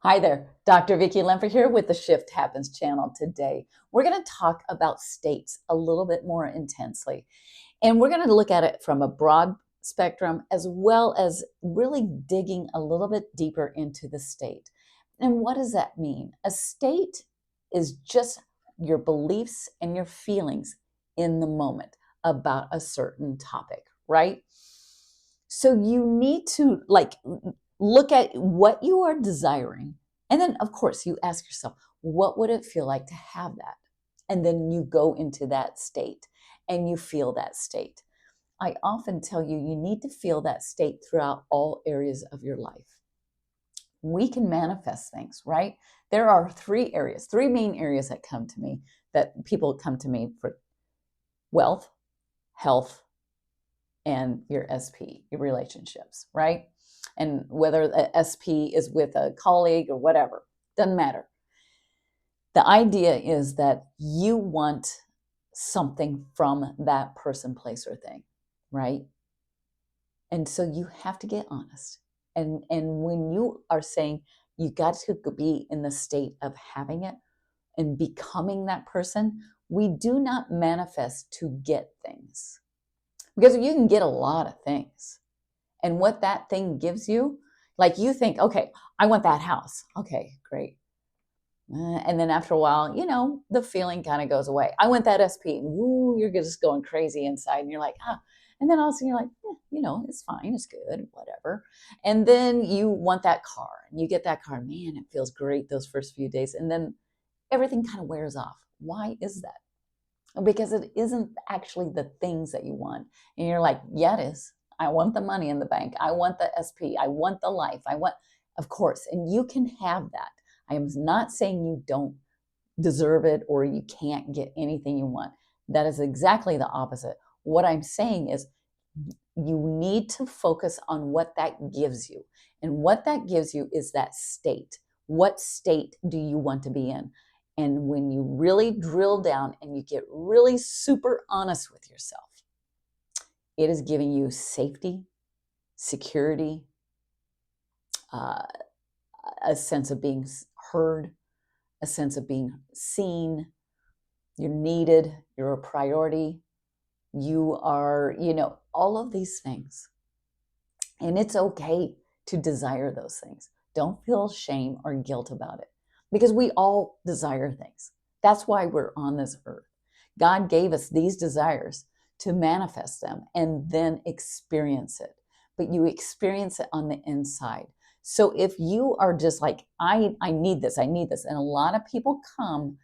Hi there, Dr. Vicki Lemper here with the Shift Happens channel. Today, we're going to talk about states a little bit more intensely. And we're going to look at it from a broad spectrum as well as really digging a little bit deeper into the state. And what does that mean? A state is just your beliefs and your feelings in the moment about a certain topic, right? So you need to look at what you are desiring. And then, of course, you ask yourself, what would it feel like to have that? And then you go into that state and you feel that state. I often tell you, you need to feel that state throughout all areas of your life. We can manifest things, right? There are three main areas that come to me, that people come to me for: wealth, health, and your SP, your relationships, right? And whether the SP is with a colleague or whatever, doesn't matter. The idea is that you want something from that person, place, or thing, right? And so you have to get honest. And when you are saying you got to be in the state of having it and becoming that person, we do not manifest to get things. Because you can get a lot of things. And what that thing gives you, like you think, okay, I want that house. Okay, great. And then after a while, the feeling kind of goes away. I want that SP. Woo, you're just going crazy inside. And you're like, ah. And then all of a sudden you're like, it's fine. It's good, whatever. And then you want that car. And you get that car. Man, it feels great those first few days. And then everything kind of wears off. Why is that? Because it isn't actually the things that you want. And you're like, yeah, it is. I want the money in the bank. I want the SP. I want the life. Of course, and you can have that. I am not saying you don't deserve it or you can't get anything you want. That is exactly the opposite. What I'm saying is you need to focus on what that gives you. And what that gives you is that state. What state do you want to be in? And when you really drill down and you get really super honest with yourself, it is giving you safety, security, a sense of being heard, a sense of being seen. You're needed, you're a priority, you are, all of these things. And it's okay to desire those things. Don't feel shame or guilt about it, because we all desire things. That's why we're on this earth. God gave us these desires to manifest them and then experience it. But you experience it on the inside. So if you are just like, I need this, and a lot of people come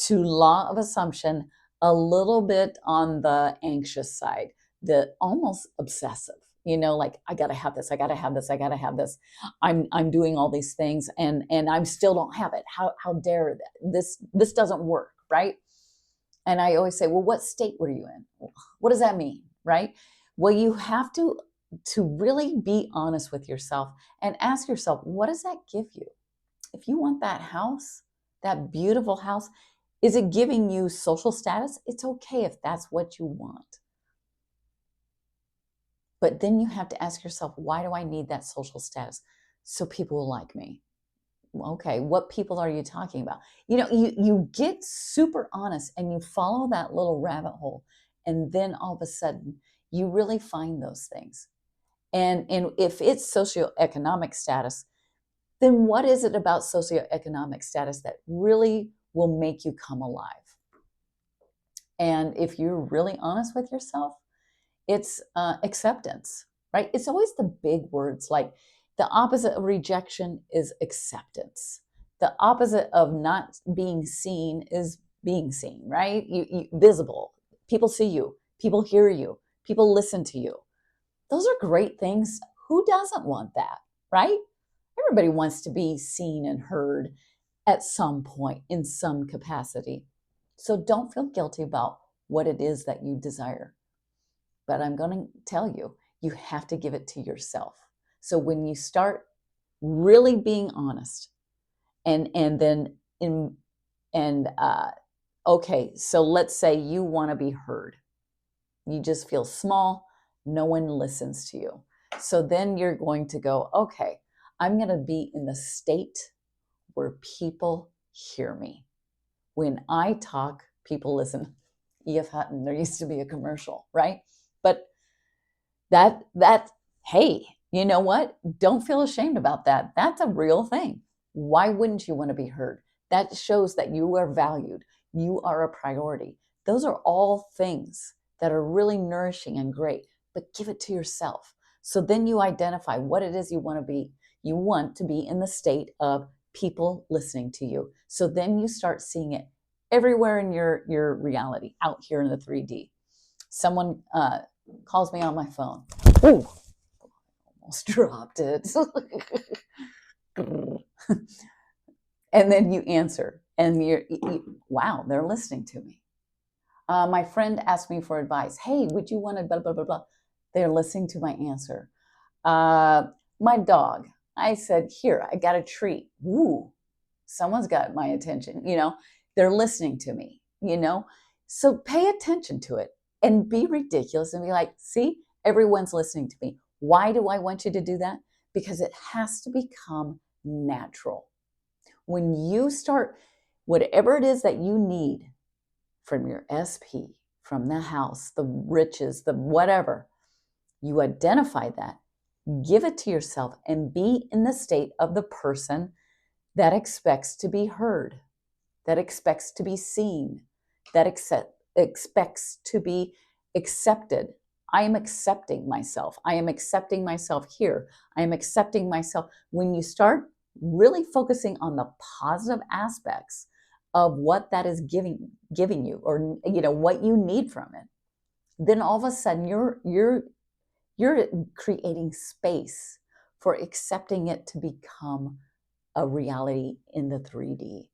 to Lawofassumption a little bit on the anxious side, the almost obsessive, like, I got to have this, I got to have this, I got to have this. I'm doing all these things and I still don't have it. How dare that? This doesn't work, right? And I always say, well, what state were you in? What does that mean, right? Well, you have to really be honest with yourself and ask yourself, what does that give you? If you want that house, that beautiful house, is it giving you social status? It's okay if that's what you want. But then you have to ask yourself, why do I need that social status? So people will like me. Okay, what people are you talking about? You get super honest and you follow that little rabbit hole, and then all of a sudden you really find those things. And if it's socioeconomic status, then what is it about socioeconomic status that really will make you come alive? And if you're really honest with yourself, it's acceptance, right? It's always the big words, like the opposite of rejection is acceptance. The opposite of not being seen is being seen, right? You visible. People see you. People hear you. People listen to you. Those are great things. Who doesn't want that, right? Everybody wants to be seen and heard at some point in some capacity. So don't feel guilty about what it is that you desire. But I'm going to tell you, you have to give it to yourself. So when you start really being honest, okay, so let's say you want to be heard. You just feel small. No one listens to you. So then you're going to go, okay, I'm going to be in the state where people hear me. When I talk, people listen. E.F. Hutton, there used to be a commercial, right? But that, hey, you know what? Don't feel ashamed about that. That's a real thing. Why wouldn't you want to be heard? That shows that you are valued. You are a priority. Those are all things that are really nourishing and great, but give it to yourself. So then you identify what it is you want to be. You want to be in the state of people listening to you. So then you start seeing it everywhere in your reality, out here in the 3D. Someone calls me on my phone. Ooh, almost dropped it. And then you answer, and wow, they're listening to me. My friend asked me for advice. Hey, would you want to blah, blah, blah, blah. They're listening to my answer. My dog, I said, here, I got a treat. Ooh, someone's got my attention. They're listening to me, So pay attention to it and be ridiculous and be like, see, everyone's listening to me. Why do I want you to do that? Because it has to become natural. When you start, whatever it is that you need from your SP, from the house, the riches, the whatever, you identify that, give it to yourself, and be in the state of the person that expects to be heard, that expects to be seen, that expects to be accepted. I am accepting myself. I am accepting myself here. I am accepting myself. When you start really focusing on the positive aspects of what that is giving you, or what you need from it, then all of a sudden you're creating space for accepting it to become a reality in the 3D.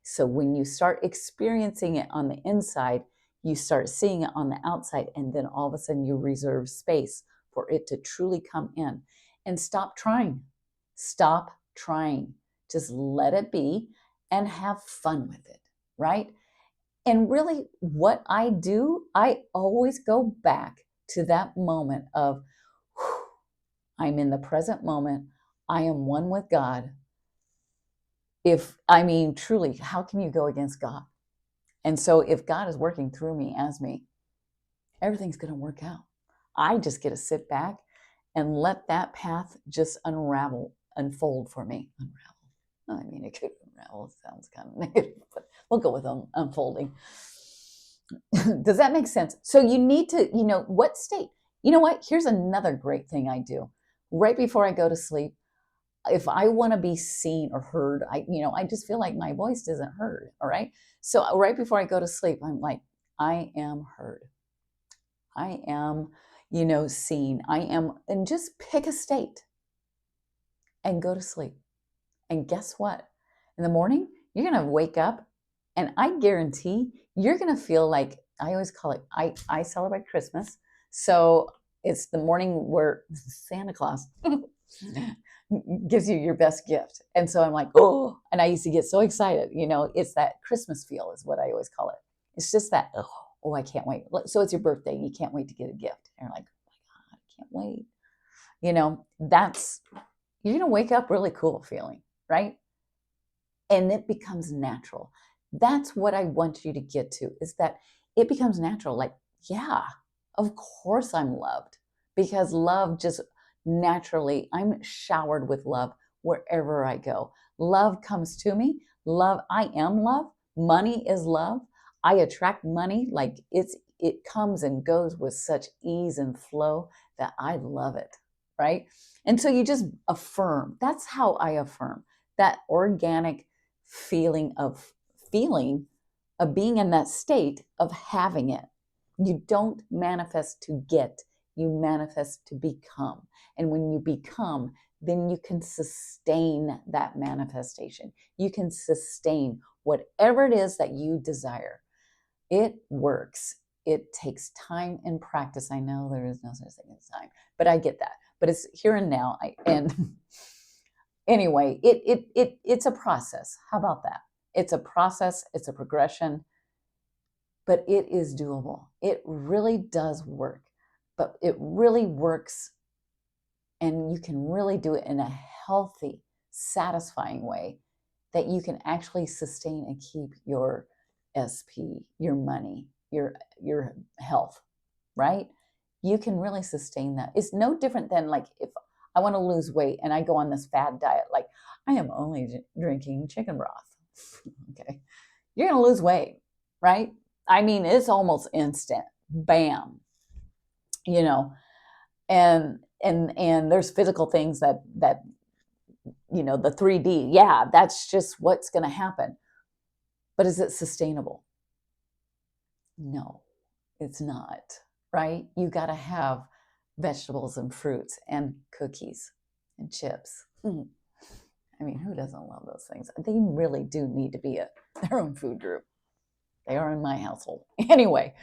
So when you start experiencing it on the inside, you start seeing it on the outside, and then all of a sudden you reserve space for it to truly come in. And stop trying. Stop trying. Just let it be and have fun with it, right? And really what I do, I always go back to that moment of, I'm in the present moment. I am one with God. Truly, how can you go against God? And so if God is working through me as me, everything's going to work out. I just get to sit back and let that path just unfold for me. Unravel. It could unravel. It sounds kind of negative, but we'll go with unfolding. Does that make sense? So you need to, what state? You know what? Here's another great thing I do. Right before I go to sleep, if I want to be seen or heard, I just feel like my voice isn't heard. All right. So right before I go to sleep, I'm like, I am heard. I am, seen. I am, and just pick a state and go to sleep. And guess what? In the morning, you're going to wake up, and I guarantee you're going to feel like, I always call it, I celebrate Christmas. So it's the morning where Santa Claus gives you your best gift. And so I'm like, oh, and I used to get so excited. It's that Christmas feel is what I always call it. It's just that, oh, I can't wait. So it's your birthday. You can't wait to get a gift. And you're like, oh my God, I can't wait. You're going to wake up really cool feeling, right? And it becomes natural. That's what I want you to get to, is that it becomes natural. Like, yeah, of course I'm loved, because love just naturally, I'm showered with love wherever I go. Love comes to me. Love, I am love. Money is love. I attract money like it comes and goes with such ease and flow that I love it, right? And so you just affirm. That's how I affirm. That organic feeling of being in that state of having it. You don't manifest to get, you manifest to become. And when you become, then you can sustain that manifestation. You can sustain whatever it is that you desire. It works. It takes time and practice. I know there is no such thing as time, but I get that. But it's here and now. Anyway, it's a process. How about that? It's a process. It's a progression. But it is doable. It really does work. But it really works, and you can really do it in a healthy, satisfying way that you can actually sustain and keep your SP, your money, your health, right? You can really sustain that. It's no different than like if I want to lose weight and I go on this fad diet, like I am only drinking chicken broth. Okay. You're going to lose weight, right? I mean, it's almost instant. Bam. You know, and there's physical things that the 3D, yeah, that's just what's going to happen. But is it sustainable? No, it's not, right? You got to have vegetables and fruits and cookies and chips. I mean, who doesn't love those things? They really do need to be their own food group. They are in my household. Anyway,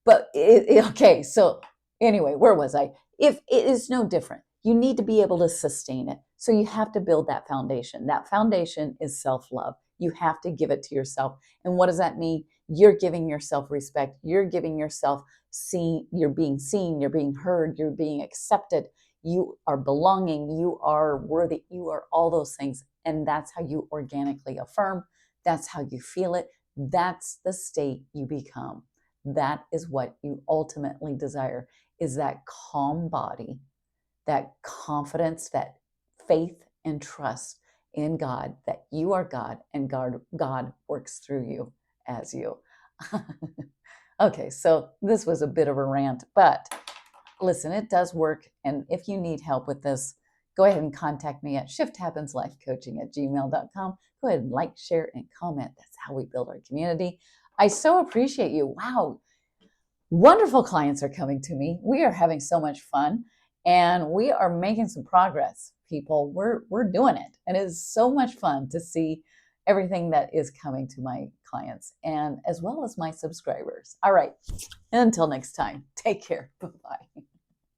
but okay, so anyway, where was I? If it is no different, you need to be able to sustain it. So you have to build that foundation. That foundation is self-love. You have to give it to yourself. And what does that mean? You're giving yourself respect. You're giving yourself you're being seen, you're being heard, you're being accepted. You are belonging, you are worthy, you are all those things. And that's how you organically affirm. That's how you feel it. That's the state you become. That is what you ultimately desire, is that calm body, that confidence, that faith and trust in God, that you are God and God works through you as you. Okay, so this was a bit of a rant, but listen, it does work. And if you need help with this, go ahead and contact me at shifthappenslifecoaching@gmail.com. Go ahead and like, share, and comment. That's how we build our community. I so appreciate you. Wow. Wonderful clients are coming to me. We are having so much fun and we are making some progress, people. We're doing it. And it is so much fun to see everything that is coming to my clients and as well as my subscribers. All right. Until next time, take care. Bye-bye.